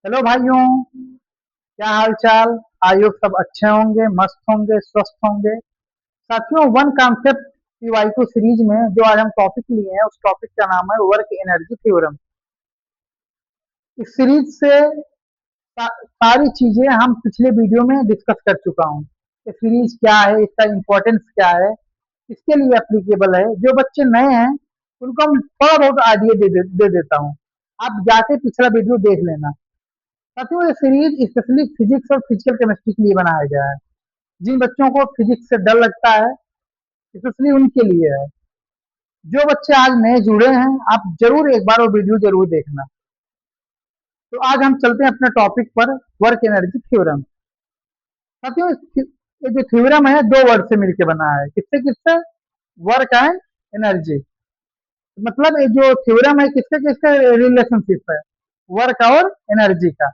Hello भाइयों। क्या हाल चाल। आयु सब अच्छे होंगे, मस्त होंगे, स्वस्थ होंगे। साथियों, वन कॉन्सेप्ट पीवाई2 सीरीज में जो आज हम टॉपिक लिए हैं, उस टॉपिक का नाम है वर्क एनर्जी थ्योरम। इस सीरीज से सारी चीजें हम पिछले वीडियो में डिस्कस कर चुका हूँ। ये सीरीज क्या है, इसका इम्पोर्टेंस क्या है, किसके लिए एप्लीकेबल है। जो बच्चे नए हैं उनको हम थोड़ा बहुत आइडिया दे देता हूँ। आप जाके पिछला वीडियो देख लेना। साथियों, ये सीरीज स्पेशली फिजिक्स और फिजिकल केमिस्ट्री के लिए बनाया गया है। जिन बच्चों को फिजिक्स से डर लगता है, स्पेशली उनके लिए है। जो बच्चे आज नए जुड़े हैं, आप जरूर एक बार वो वीडियो जरूर देखना। तो आज हम चलते हैं अपने टॉपिक पर, वर्क एनर्जी थ्योरम। साथियों, ये जो थ्योरम है दो वर्ड से मिलकर बना है। किससे किससे? Work and energy. मतलब ये जो थ्योरम है किसके किसके रिलेशनशिप है? वर्क और एनर्जी का।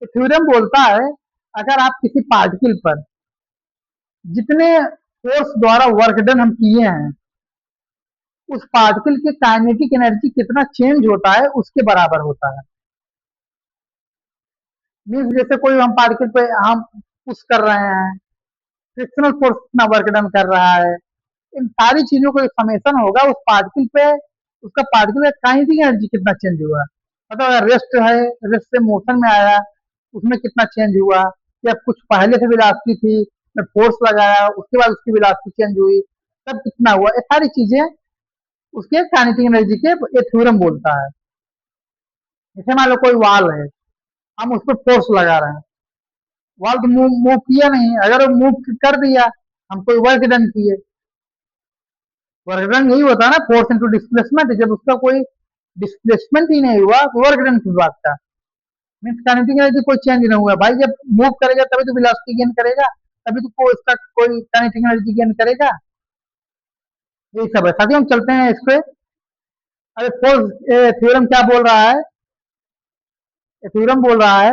तो थ्योरम बोलता है, अगर आप किसी पार्टिकल पर जितने फोर्स द्वारा वर्क डन हम किए हैं, उस पार्टिकल के काइनेटिक एनर्जी कितना चेंज होता है उसके बराबर होता है। मीन्स जैसे कोई हम पार्टिकल पे हम पुश कर रहे हैं, फ्रिक्शनल फोर्स कितना वर्क डन कर रहा है, इन सारी चीजों को एक समेशन होगा उस पार्टिकल पे। उसका पार्टिकल का काइनेटिक एनर्जी कितना चेंज हुआ, मतलब अगर रेस्ट है, रेस्ट से मोशन में आया, उसमें कितना चेंज हुआ, या कुछ पहले से वेलोसिटी थी, मैं फोर्स लगाया उसके बाद उसकी वेलोसिटी चेंज हुई, तब कितना हुआ, ये सारी चीजें उसके काइनेटिक एनर्जी के ये थ्योरम बोलता है। जैसे मान लो कोई वॉल है, हम उस पर फोर्स लगा रहे हैं, वॉल तो मूव मूव किया नहीं, अगर वो मूव कर दिया, हम कोई वर्क डन किए। वर्क डन यही होता है ना, फोर्स इंटू डिस्प्लेसमेंट। जब उसका कोई डिस्प्लेसमेंट ही नहीं हुआ तो वर्क डन किस बात का? मीन्स काइनेटिक एनर्जी कोई चेंज नहीं हुआ भाई। जब मूव करेगा तभी तो वेलोसिटी गेन करेगा, तभी तो इसका कोई काइनेटिक एनर्जी गेन करेगा। यही सब है। साथियों, हम चलते हैं इस पे। अरे फोर्स थ्योरम क्या बोल रहा है? थ्योरम बोल रहा है,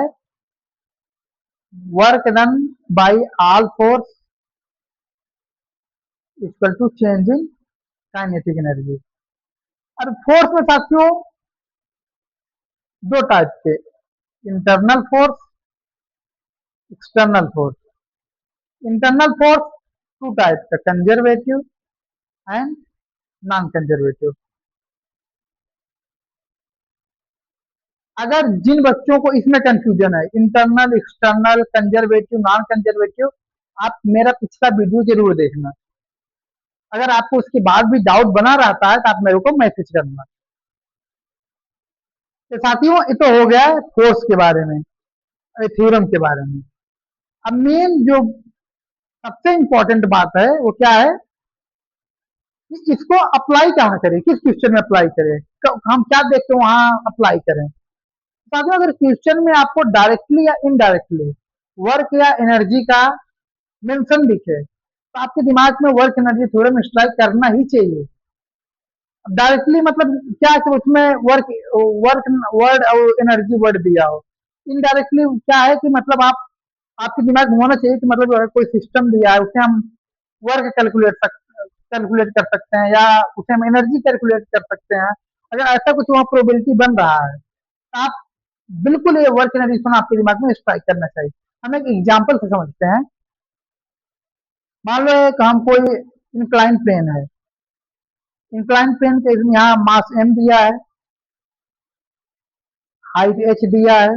work done by all force equal to change in kinetic energy. अब फोर्स में साथियों दो टाइप के, internal force, external force. Internal force two type का, कंजर्वेटिव एंड नॉन कंजर्वेटिव। अगर जिन बच्चों को इसमें कंफ्यूजन है, internal, external, conservative, non conservative, आप मेरा पिछला वीडियो जरूर देखना। अगर आपको उसके बाद भी डाउट बना रहता है तो आप मेरे को मैसेज करना। तो साथियों, ये तो हो गया फोर्स के बारे में, थ्योरम के बारे में। अब मेन जो सबसे इंपॉर्टेंट बात है वो क्या है कि इसको अप्लाई कहाँ करें, किस क्वेश्चन में अप्लाई करें, हम क्या देख के वहां अप्लाई करें। साथियों, अगर क्वेश्चन में आपको डायरेक्टली या इनडायरेक्टली वर्क या एनर्जी का मेंशन दिखे, तो आपके दिमाग में वर्क एनर्जी थ्योरम स्ट्राइक करना ही चाहिए। डायरेक्टली मतलब क्या कि उसमें वर्क वर्क वर्ड और एनर्जी वर्ड दिया हो। इनडायरेक्टली क्या है कि मतलब आप, आपके दिमाग में होना चाहिए कि मतलब अगर कोई सिस्टम दिया है उसे हम वर्क कैलकुलेट कर सकते हैं, या उसे हम एनर्जी कैलकुलेट कर सकते हैं। अगर ऐसा कुछ वहाँ प्रोबेबिलिटी बन रहा है तो आप बिल्कुल ये वर्क एनर्जी सुना आपके दिमाग में स्ट्राइक करना चाहिए। हम एक एग्जाम्पल से समझते हैं। मान लो एक हम कोई इंक्लाइन प्लेन है, इंक्लाइन प्लेन के यहाँ मास m दिया है, हाइट h दिया है,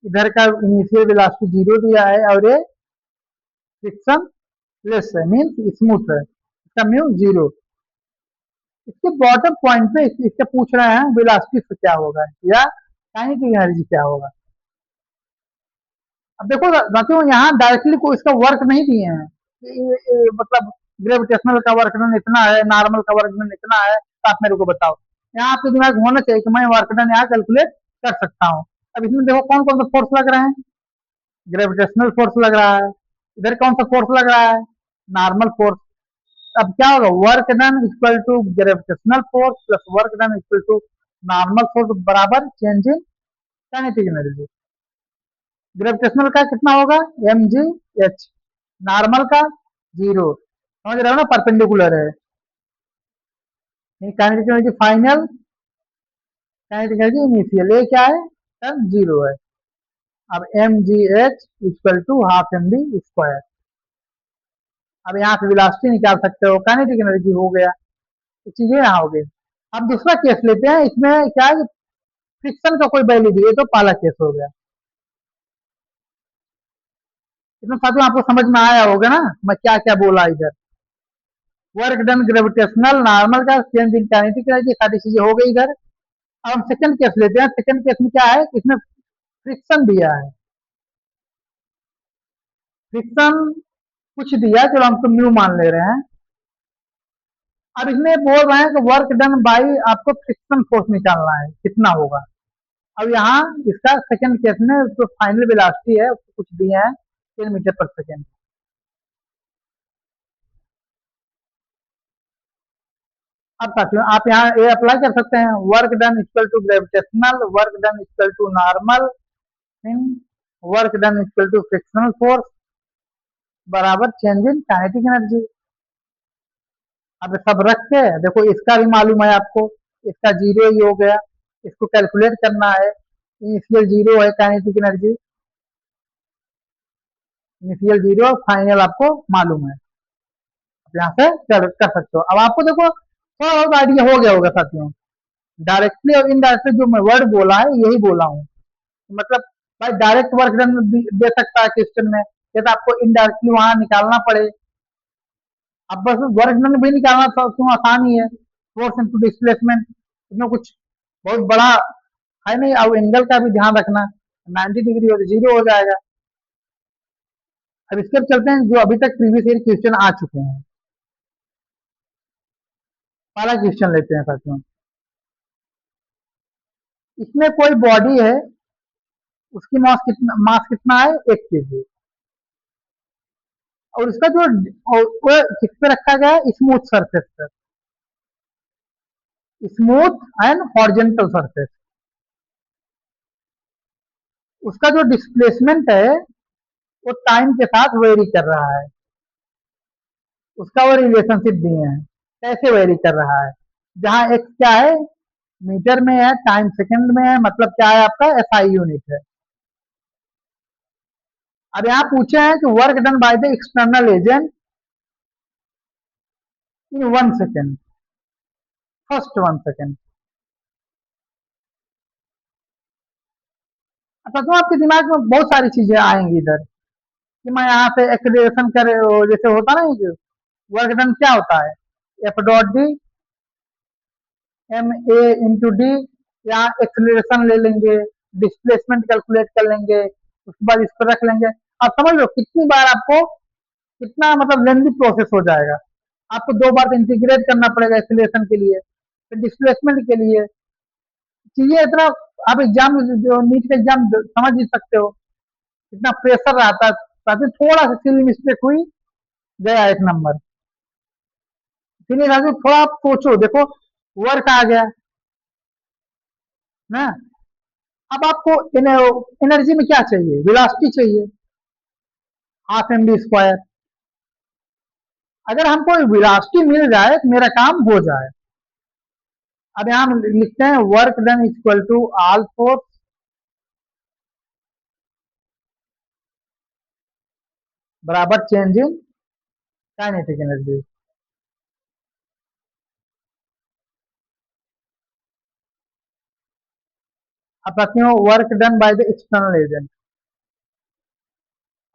इधर का इनिशियल वेलोसिटी 0 दिया है, और ये फ्रिक्शन लेस है, मीन स्मूथ है, इसका म्यू 0। इसके बॉटम पॉइंट पे इससे पूछ रहे हैं वेलोसिटी से क्या होगा, या काइनेटिक एनर्जी क्या होगा। अब देखो साथियों, यहाँ डायरेक्टली कोई इसका वर्क नहीं दिए हैं। मतलब ग्रेविटेशनल का वर्क डन इतना है, नॉर्मल का वर्क डन इतना है, तो आप मेरे को बताओ। यहाँ आपके दिमाग में होना चाहिए कि मैं वर्क डन यहाँ कैलकुलेट कर सकता हूँ। अब इसमें देखो कौन कौन सा फोर्स लग रहे हैं। ग्रेविटेशनल फोर्स लग रहा है, इधर कौन सा फोर्स लग रहा है, नॉर्मल फोर्स। अब क्या होगा, work done equal to gravitational force plus work done equal to normal force बराबर change in kinetic energy. Gravitational का कितना होगा, एम जी एच, नॉर्मल का 0। समझ रहे हो ना, परपेंडिकुलर है। Kinetic energy final, kinetic energy initial, ये क्या है, टर्म जीरो है। अब M G H equal to half M V square. अब यहाँ से वेलोसिटी निकाल सकते हो, काइनेटिक एनर्जी हो गया, तो चीजें यहाँ हो गई। अब दूसरा केस लेते हैं, इसमें क्या है, फ्रिक्शन का कोई वैल्यू दिए तो पहला केस हो गया। इसमें साथियों आपको समझ में आया होगा ना मैं क्या क्या बोला इधर। वर्क डन, ग्रेविटेशनल, नॉर्मल का, चेंज इन काइनेटिक एनर्जी, सारी चीजें हो गई इधर। अब हम सेकंड केस लेते हैं। सेकंड केस में क्या है, इसमें फ्रिक्शन दिया है। फ्रिक्शन कुछ दिया है, चलो हम तो म्यू मान ले रहे हैं। अब इसमें बोल रहे हैं कि वर्क डन बाई आपको फ्रिक्शन फोर्स निकालना है, कितना होगा। अब यहाँ इसका सेकंड केस में जो फाइनल वेलोसिटी है उसको कुछ दिया है 10 मीटर पर सेकंड। अब साथियों आप यहाँ ये अप्लाई कर सकते हैं, work done equal to gravitational, work done equal to normal, work done equal to frictional force बराबर चेंज इन काइनेटिक एनर्जी। अब सब रख के देखो, इसका भी मालूम है आपको, इसका जीरो ही हो गया, इसको कैलकुलेट करना है। इनिशियल जीरो है kinetic energy, initial zero, final आपको मालूम है, यहाँ से कर सकते हो। अब आपको देखो थोड़ा बहुत आइडिया हो गया होगा साथियों। डायरेक्टली और इनडायरेक्टली जो मैं वर्ड बोला है यही बोला हूँ। मतलब भाई डायरेक्ट वर्क डन दे सकता है क्वेश्चन में, या तो आपको इनडायरेक्टली वहां निकालना पड़े। अब बस वर्क डन भी निकालना तो क्यों आसान ही है, फोर्स इनटू डिस्प्लेसमेंट, इसमें कुछ बहुत बड़ा है नहीं। अब एंगल का भी ध्यान रखना, 90 डिग्री हो तो जीरो हो जाएगा। अब इसके चलते हैं जो अभी तक प्रीवियस ईयर क्वेश्चन आ चुके हैं। पहला क्वेश्चन लेते हैं साथियों। इसमें कोई बॉडी है, उसकी मास कितना है, 1 केजी, और उसका जो वो किस पे रखा गया है, स्मूथ सरफेस पर, स्मूथ एंड हॉरिजॉन्टल सरफेस। उसका जो डिस्प्लेसमेंट है वो टाइम के साथ वेरी कर रहा है, उसका वो रिलेशनशिप दिए हैं कैसे वेरी कर रहा है। जहां एक्स क्या है, मीटर में है, टाइम सेकंड में है, मतलब क्या है आपका एसआई यूनिट है। अब यहाँ पूछे हैं कि work done by the external agent in 1 second, first 1 second. अच्छा तो आपके दिमाग में बहुत सारी चीजें आएंगी इधर, कि मैं यहाँ से एक्सेलरेशन कर, जैसे होता ना कि वर्क डन क्या होता है, F dot D M A into D, यहाँ एक्सेलरेशन ले लेंगे, डिस्प्लेसमेंट कैलकुलेट कर लेंगे, उसके बाद इस पर रख लेंगे। आप समझ लो कितनी बार आपको, कितना मतलब लेंदी प्रोसेस हो जाएगा। आपको 2 बार इंटीग्रेट करना पड़ेगा एक्सेलरेशन के लिए, फिर डिस्प्लेसमेंट के लिए। चीजें इतना, आप एग्जाम जो नीट का एग्जाम समझ ही सकते हो, इतना प्रेशर रहता है, ताकि थोड़ा सा सिली मिस्टेक हुई, गया 1 नंबर। इसीलिए राजू थोड़ा आप सोचो, देखो वर्क आ गया ना। अब आपको एनर्जी में क्या चाहिए, वेलोसिटी चाहिए, हाफ एम बी स्क्वायर। अगर हमको वेलोसिटी मिल जाए तो मेरा काम हो जाए। अब यहाँ हम लिखते हैं work done equal to all force बराबर चेंज इन काइनेटिक एनर्जी। अब कहते हो work done by the external agent.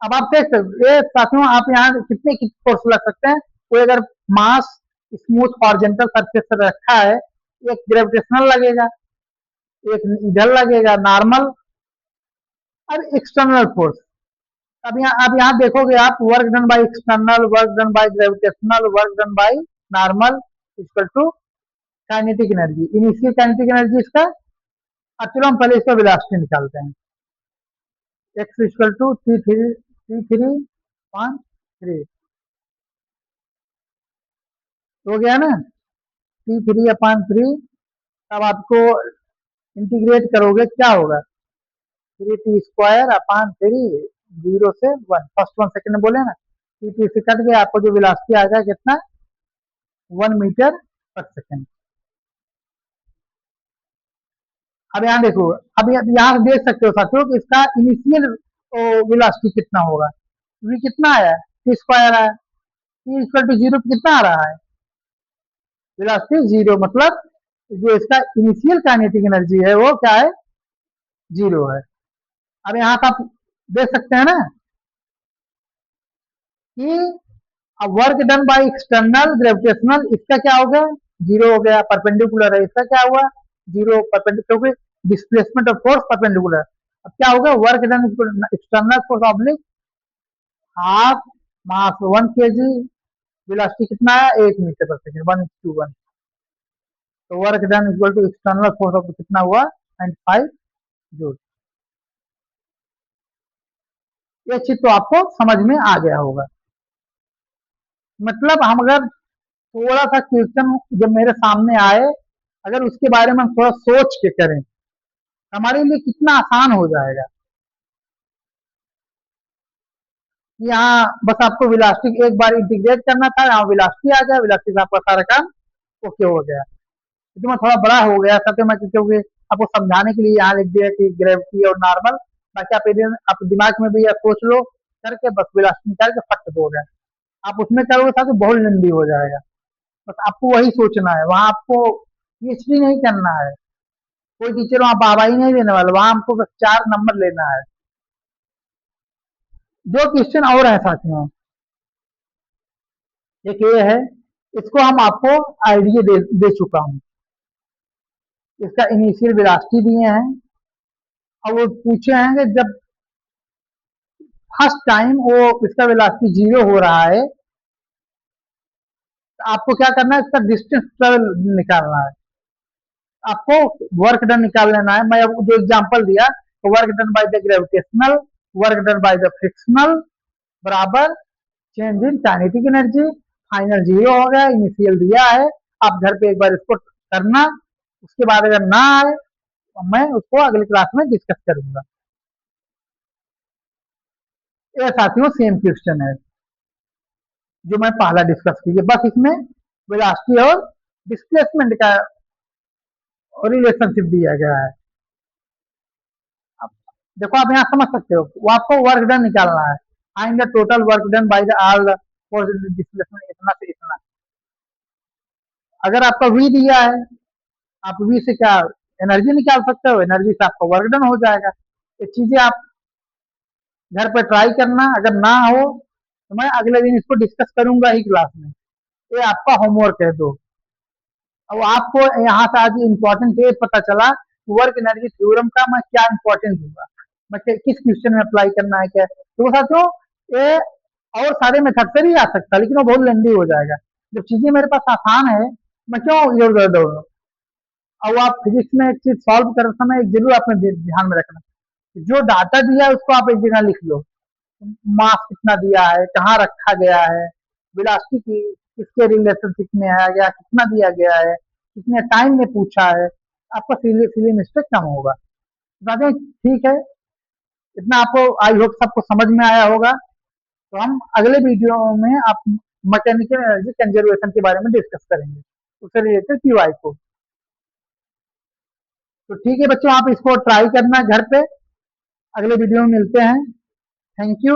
अब आप देख सकते, ये साथियों आप यहाँ कितने फोर्स लग सकते हैं। कोई अगर मास स्मूथ हॉरिजॉन्टल सरफेस पर रखा है, एक ग्रेविटेशनल लगेगा, एक इधर लगेगा नॉर्मल, और एक्सटर्नल फोर्स। अब यहाँ देखोगे आप, work done by external, work done by gravitational, work done by normal equal to kinetic energy, initial kinetic energy इसका। अब चलो हम पहले इसका वेलोसिटी निकालते हैं। एक्स इक्वल टू T3 हो गया ना, T3/3। अब आपको इंटीग्रेट करोगे क्या होगा, 3T² 0 से 1, फर्स्ट 1 सेकेंड में बोले ना, T से कट गया, आपको जो वेलोसिटी आ गया कितना, 1 मीटर पर सेकेंड। अब यहाँ देखो, अब यहाँ से देख सकते हो साथियों कि इसका इनिशियल वेलोसिटी कितना होगा। v कितना आया है, टी स्क्वायर आया, टी इक्वल टू जीरो कितना आ रहा है, वेलोसिटी जीरो, मतलब जो इसका इनिशियल काइनेटिक एनर्जी है वो क्या है, जीरो है। अब यहाँ का आप देख सकते हैं ना कि अब work done by external gravitational, इसका क्या हो गया, जीरो हो गया, परपेंडिकुलर है, इसका क्या हुआ, जीरो, परपेंडिकुलर, क्योंकि डिस्प्लेसमेंट ऑफ फोर्स परपेंडिकुलर। अब क्या होगा, work done external force oblique half mass 1 kg, velocity कितना है 8 मीटर पर सेकेंड, 1:1। तो work done equal to external force of कितना हुआ 95 जूल। ये चीज तो आपको समझ में आ गया होगा। मतलब हम अगर थोड़ा सा क्वेश्चन जब मेरे सामने आए, अगर उसके बारे में हम थोड़ा सोच के करें, हमारे लिए कितना आसान हो जाएगा। यहाँ बस आपको वेलोसिटी एक बार इंटीग्रेट करना था, यहाँ वेलोसिटी आ गया, वेलोसिटी से आपका सारा काम ओके हो गया। क्योंकि मैं थोड़ा बड़ा हो गया था तो मैं, क्योंकि आपको समझाने के लिए यहाँ लिख दिया कि ग्रेविटी और नॉर्मल, बाकी आप दिमाग में भी या सोच लो करके, बस वेलोसिटी निकाल के फट दो गए। आप उसमें करोगे साथ तो बहुत लंबी हो जाएगा। बस आपको वही सोचना है, वहां आपको पीएचडी नहीं करना है, कोई टीचर वहां वाहवाही नहीं देने वाला, वहां हमको बस 4 नंबर लेना है। दो क्वेश्चन और है साथियों, एक ये है, इसको हम आपको आइडिया दे चुका हूँ, इसका इनिशियल वेलोसिटी दिए हैं। अब वो पूछे हैं कि जब फर्स्ट टाइम वो इसका वेलोसिटी जीरो हो रहा है, तो आपको क्या करना है, इसका डिस्टेंस ट्रेवल निकालना है, आपको वर्क डन निकाल लेना है। मैं अब जो एग्जांपल दिया, तो work done by the gravitational, work done by the frictional बराबर change in kinetic energy, final zero हो गया, इनिशियल दिया है। आप घर पे एक बार इसको करना, उसके बाद अगर ना आए तो मैं उसको अगली क्लास में डिस्कस करूंगा। ये साथियों सेम क्वेश्चन है जो मैं पहला डिस्कस किया, बस इसमें वेलोसिटी और डिस्प्लेसमेंट का रिलेशनशिप दिया गया है। अब देखो, आप यहाँ समझ सकते हो, वो आपको वर्क डन निकालना है, find the total work done by the all force displacement इतना से इतना। अगर आपका वी दिया है, आप वी से क्या एनर्जी निकाल सकते हो, एनर्जी से आपका वर्क डन हो जाएगा। ये चीजें आप घर पर ट्राई करना, अगर ना हो तो मैं अगले दिन इसको डिस्कस करूंगा ही क्लास में। ये आपका होमवर्क है दो। अब आपको यहाँ से आज इंपॉर्टेंट ये पता चला वर्क एनर्जी थ्योरम का मैं क्या इंपॉर्टेंट दूंगा, मैं किस क्वेश्चन में अप्लाई करना है, क्या, तो साथियों ये और सारे मेथड से भी आ सकता है, लेकिन वो बहुत लेंदी हो जाएगा। जब चीजें मेरे पास आसान है, मैं क्यों इधर उधर दौड़ूं। अब आप फिजिक्स में एक चीज सॉल्व करते समय एक जरूर आपने ध्यान में रखना, जो डाटा दिया है उसको आप एक जगह लिख लो, मास कितना दिया है, कहाँ रखा गया है, वेलोसिटी की किसके रिलेशनशिप में आया गया, कितना दिया गया है, कितने टाइम में पूछा है, आपका सिली सिली मिस्टेक कम होगा। बातें ठीक है, इतना आपको आई होप सबको समझ में आया होगा। तो हम अगले वीडियो में आप मैकेनिकल एनर्जी कंजर्वेशन के बारे में डिस्कस करेंगे, उससे रिलेटेड क्यूआई को। तो ठीक है बच्चों, आप इसको ट्राई करना घर पे, अगले वीडियो में मिलते हैं। Thank you.